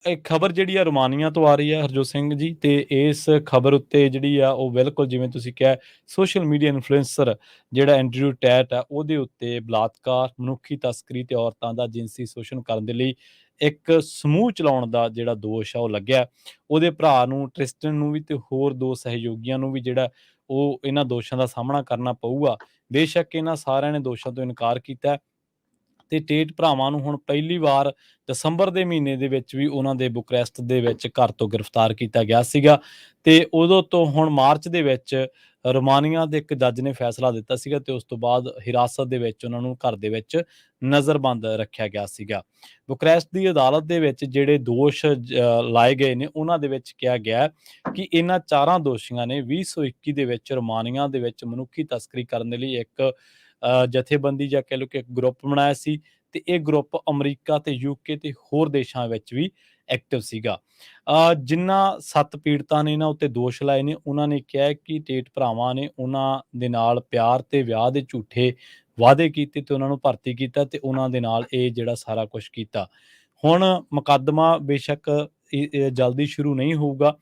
ਇੱਕ ਖਬਰ ਜਿਹੜੀ ਆ ਰੋਮਾਨੀਆ ਤੋਂ ਆ ਰਹੀ ਹੈ ਹਰਜੋਤ ਸਿੰਘ ਜੀ, ਤੇ ਇਸ ਖਬਰ ਉੱਤੇ ਜਿਹੜੀ ਆ ਉਹ ਬਿਲਕੁਲ ਜਿਵੇਂ ਤੁਸੀਂ ਕਿਹਾ ਸੋਸ਼ਲ ਮੀਡੀਆ ਇਨਫਲੂਐਂਸਰ ਜਿਹੜਾ ਐਂਡਰਿਊ ਟੈਟ ਆ ਉਹਦੇ ਉੱਤੇ ਬਲਾਤਕਾਰ, ਮਨੁੱਖੀ ਤਸਕਰੀ ਤੇ ਔਰਤਾਂ ਦਾ ਜਿਨਸੀ ਸ਼ੋਸ਼ਣ ਕਰਨ ਦੇ ਲਈ ਇੱਕ ਸਮੂਹ ਚਲਾਉਣ ਦਾ ਜਿਹੜਾ ਦੋਸ਼ ਆ ਉਹ ਲੱਗਿਆ। ਉਹਦੇ ਭਰਾ ਨੂੰ ਟ੍ਰਿਸਟਨ ਨੂੰ ਵੀ ਤੇ ਹੋਰ ਦੋ ਸਹਿਯੋਗੀਆਂ ਨੂੰ ਵੀ ਜਿਹੜਾ ਉਹ ਇਹਨਾਂ ਦੋਸ਼ਾਂ ਦਾ ਸਾਹਮਣਾ ਕਰਨਾ ਪਊਗਾ। ਬੇਸ਼ੱਕ ਇਹਨਾਂ ਸਾਰਿਆਂ ਨੇ ਦੋਸ਼ਾਂ ਤੋਂ ਇਨਕਾਰ ਕੀਤਾ ਤੇ ਟੇਟ ਭਰਾਵਾਂ ਨੂੰ ਹੁਣ ਪਹਿਲੀ ਵਾਰ ਦਸੰਬਰ ਦੇ ਮਹੀਨੇ ਦੇ ਵਿੱਚ ਵੀ ਉਹਨਾਂ ਦੇ ਬੁਕਰੈਸਟ ਦੇ ਵਿੱਚ ਘਰ ਤੋਂ ਗ੍ਰਿਫਤਾਰ ਕੀਤਾ ਗਿਆ ਸੀਗਾ, ਤੇ ਉਦੋਂ ਤੋਂ ਹੁਣ ਮਾਰਚ ਦੇ ਵਿੱਚ ਰੋਮਾਨੀਆ ਦੇ ਇੱਕ ਜੱਜ ਨੇ ਫੈਸਲਾ ਦਿੱਤਾ ਸੀਗਾ ਤੇ ਉਸ ਤੋਂ ਬਾਅਦ ਹਿਰਾਸਤ ਦੇ ਵਿੱਚ ਉਹਨਾਂ ਨੂੰ ਘਰ ਦੇ ਵਿੱਚ ਨਜ਼ਰਬੰਦ ਰੱਖਿਆ ਗਿਆ ਸੀਗਾ। ਬੁਕਰੈਸਟ ਦੀ ਅਦਾਲਤ ਦੇ ਵਿੱਚ ਜਿਹੜੇ ਦੋਸ਼ ਲਾਏ ਗਏ ਨੇ ਉਹਨਾਂ ਦੇ ਵਿੱਚ ਕਿਹਾ ਗਿਆ ਕਿ ਇਹਨਾਂ ਚਾਰਾਂ ਦੋਸ਼ੀਆਂ ਨੇ 2021 ਦੇ ਵਿੱਚ ਰੋਮਾਨੀਆ ਦੇ ਵਿੱਚ ਮਨੁੱਖੀ ਤਸਕਰੀ ਕਰਨ ਦੇ ਲਈ ਇੱਕ ਜਥੇਬੰਦੀ ਜਾਂ ਕਹਿ ਲਓ ਕਿ ਇੱਕ ਗਰੁੱਪ ਬਣਾਇਆ ਸੀ, ਤੇ ਇਹ ਗਰੁੱਪ ਅਮਰੀਕਾ ਤੇ ਯੂਕੇ ਤੇ ਹੋਰ ਦੇਸ਼ਾਂ ਵਿੱਚ ਵੀ ਐਕਟਿਵ ਸੀਗਾ। ਜਿਨ੍ਹਾਂ 7 ਪੀੜਤਾਂ ਨੇ ਇਹਨਾਂ ਉੱਤੇ ਦੋਸ਼ ਲਾਏ ਨੇ ਉਹਨਾਂ ਨੇ ਕਿਹਾ ਕਿ ਟੇਟ ਭਰਾਵਾਂ ਨੇ ਉਹਨਾਂ ਦੇ ਨਾਲ ਪਿਆਰ ਤੇ ਵਿਆਹ ਦੇ ਝੂਠੇ ਵਾਅਦੇ ਕੀਤੇ ਤੇ ਉਹਨਾਂ ਨੂੰ ਭਰਤੀ ਕੀਤਾ ਤੇ ਉਹਨਾਂ ਦੇ ਨਾਲ ਇਹ ਜਿਹੜਾ ਸਾਰਾ ਕੁਝ ਕੀਤਾ। ਹੁਣ ਮੁਕੱਦਮਾ ਬੇਸ਼ੱਕ ਜਲਦੀ ਸ਼ੁਰੂ ਨਹੀਂ ਹੋਊਗਾ।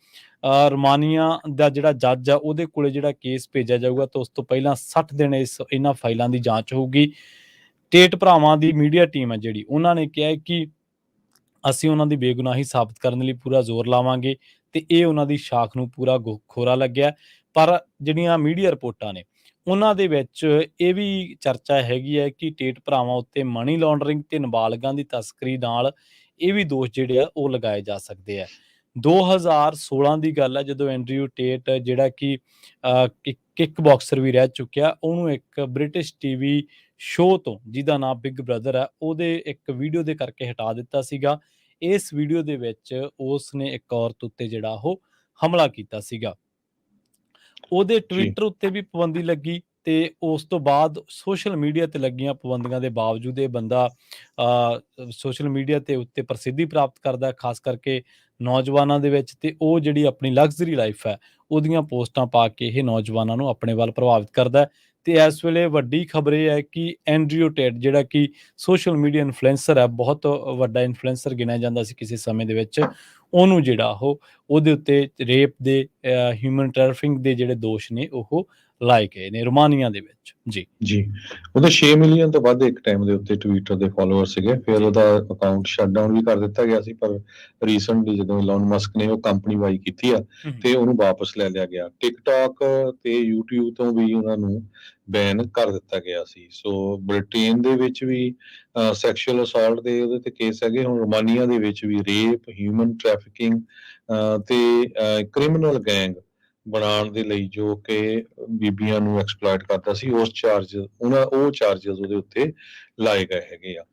ਰੋਮਾਨੀਆ ਦਾ ਜਿਹੜਾ ਜੱਜ ਆ ਉਹਦੇ ਕੋਲੇ ਜਿਹੜਾ ਕੇਸ ਭੇਜਿਆ ਜਾਊਗਾ ਤਾਂ ਉਸ ਤੋਂ ਪਹਿਲਾਂ 60 ਦਿਨ ਇਹਨਾਂ ਫਾਈਲਾਂ ਦੀ ਜਾਂਚ ਹੋਊਗੀ। ਟੇਟ ਭਰਾਵਾਂ ਦੀ ਮੀਡੀਆ ਟੀਮ ਹੈ ਜਿਹੜੀ ਉਹਨਾਂ ਨੇ ਕਿਹਾ ਕਿ ਅਸੀਂ ਉਹਨਾਂ ਦੀ ਬੇਗੁਨਾਹੀ ਸਾਬਤ ਕਰਨ ਲਈ ਪੂਰਾ ਜ਼ੋਰ ਲਾਵਾਂਗੇ ਤੇ ਇਹ ਉਹਨਾਂ ਦੀ ਸ਼ਾਖ ਨੂੰ ਪੂਰਾ ਖੋਰਾ ਲੱਗਿਆ। ਪਰ ਜਿਹੜੀਆਂ ਮੀਡੀਆ ਰਿਪੋਰਟਾਂ ਨੇ ਉਹਨਾਂ ਦੇ ਵਿੱਚ ਇਹ ਵੀ ਚਰਚਾ ਹੈਗੀ ਹੈ ਕਿ ਟੇਟ ਭਰਾਵਾਂ ਉੱਤੇ ਮਨੀ ਲਾਂਡਰਿੰਗ ਤੇ ਨਾਬਾਲਗਾਂ ਦੀ ਤਸਕਰੀ ਨਾਲ ਇਹ ਵੀ ਦੋਸ਼ ਜਿਹੜੇ ਆ ਉਹ ਲਗਾਏ ਜਾ ਸਕਦੇ ਆ। 2016 ਦੀ ਗੱਲ ਹੈ ਜਦੋਂ ਐਂਡਰਿਊ ਟੇਟ ਜਿਹੜਾ ਕਿ ਕਿੱਕ ਬਾਕਸਰ ਵੀ ਰਹਿ ਚੁੱਕਿਆ, ਉਹਨੂੰ ਇੱਕ ਬ੍ਰਿਟਿਸ਼ ਟੀਵੀ ਸ਼ੋਅ ਤੋਂ ਜਿਹਦਾ ਨਾਮ ਬਿਗ ਬ੍ਰਦਰ ਹੈ ਉਹਦੇ ਇੱਕ ਵੀਡੀਓ ਦੇ ਕਰਕੇ ਹਟਾ ਦਿੱਤਾ ਸੀਗਾ। ਇਸ ਵੀਡੀਓ ਦੇ ਵਿੱਚ ਉਸ ਨੇ ਇੱਕ ਔਰਤ ਉੱਤੇ ਜਿਹੜਾ ਉਹ ਹਮਲਾ ਕੀਤਾ ਸੀਗਾ। ਉਹਦੇ ਜੀ ਟਵਿੱਟਰ ਉੱਤੇ ਵੀ ਪਾਬੰਦੀ ਲੱਗੀ ਤੇ ਉਸ ਤੋਂ ਬਾਅਦ ਸੋਸ਼ਲ ਮੀਡੀਆ ਤੇ ਲੱਗੀਆਂ ਪਾਬੰਦੀਆਂ ਦੇ ਬਾਵਜੂਦ ਇਹ ਬੰਦਾ ਸੋਸ਼ਲ ਮੀਡੀਆ ਤੇ ਉੱਤੇ ਪ੍ਰਸਿੱਧੀ ਪ੍ਰਾਪਤ ਕਰਦਾ, ਖਾਸ ਕਰਕੇ ਨੌਜਵਾਨਾਂ ਦੇ ਵਿੱਚ, ਤੇ ਉਹ ਜਿਹੜੀ ਆਪਣੀ ਲਗਜ਼ਰੀ ਲਾਈਫ ਹੈ ਉਹਦੀਆਂ ਪੋਸਟਾਂ ਪਾ ਕੇ ਇਹ ਨੌਜਵਾਨਾਂ ਨੂੰ ਆਪਣੇ ਵੱਲ ਪ੍ਰਭਾਵਿਤ ਕਰਦਾ ਹੈ। ਤੇ ਇਸ ਵੇਲੇ ਵੱਡੀ ਖਬਰ ਇਹ ਹੈ ਕਿ ਐਂਡਰਿਊ ਟੇਟ ਜਿਹੜਾ ਕਿ ਸੋਸ਼ਲ ਮੀਡੀਆ ਇਨਫਲੂਐਂਸਰ ਹੈ, ਬਹੁਤ ਵੱਡਾ ਇਨਫਲੂਐਂਸਰ ਗਿਣਿਆ ਜਾਂਦਾ ਸੀ ਕਿਸੇ ਸਮੇਂ ਦੇ ਵਿੱਚ, ਉਹਨੂੰ ਜਿਹੜਾ ਉਹਦੇ ਉੱਤੇ ਰੇਪ ਦੇ ਹਿਊਮਨ ਟ੍ਰੈਫਿਕਿੰਗ ਦੇ ਜਿਹੜੇ ਦੋਸ਼ ਨੇ ਉਹ ਲਾਏ ਗਏ ਨੇ ਰੋਮਾਨੀਆ ਦੇ ਵਿੱਚ। ਜੀ ਜੀ ਉਹਦੇ 6 ਮਿਲੀਅਨ ਤੋਂ ਵੱਧ ਇੱਕ ਟਾਈਮ ਦੇ ਉੱਤੇ ਟਵਿੱਟਰ ਦੇ ਫਾਲੋਅਰ ਸੀਗੇ। ਫਿਰ ਉਹਦਾ ਅਕਾਊਂਟ ਸ਼ਟ ਡਾਊਨ ਵੀ ਕਰ ਦਿੱਤਾ ਗਿਆ ਸੀ, ਪਰ ਰੀਸੈਂਟਲੀ ਜਦੋਂ ਇਲਨ ਮਸਕ ਨੇ ਉਹ ਕੰਪਨੀ ਬਾਈ ਕੀਤੀ ਆ ਤੇ ਉਹਨੂੰ ਵਾਪਸ ਲੈ ਲਿਆ ਗਿਆ। ਟਿਕਟੌਕ ਤੇ ਯੂਟਿਊਬ ਤੋਂ ਵੀ ਉਹਨਾਂ ਨੂੰ ਬੈਨ ਕਰ ਦਿੱਤਾ ਗਿਆ ਸੀ। ਸੋ ਬ੍ਰਿਟੇਨ ਦੇ ਵਿੱਚ ਵੀ ਸੈਕਸ਼ੂਅਲ ਅਸਾਲਟ ਦੇ ਉਹਦੇ ਤੇ ਕੇਸ ਹੈਗੇ। ਹੁਣ ਰੋਮਾਨੀਆ ਦੇ ਵਿੱਚ ਵੀ ਰੇਪ, ਹਿਊਮਨ ਟ੍ਰੈਫਿਕਿੰਗ ਤੇ ਕ੍ਰਿਮੀਨਲ ਗੈਂਗ ਬਣਾਉਣ ਦੇ ਲਈ ਜੋ ਕਿ ਬੀਬੀਆਂ ਨੂੰ ਐਕਸਪਲੋਇਟ ਕਰਦਾ ਸੀ, ਉਹ ਚਾਰਜਸ ਉਹਦੇ ਉੱਤੇ ਲਾਏ ਗਏ ਹੈਗੇ ਆ।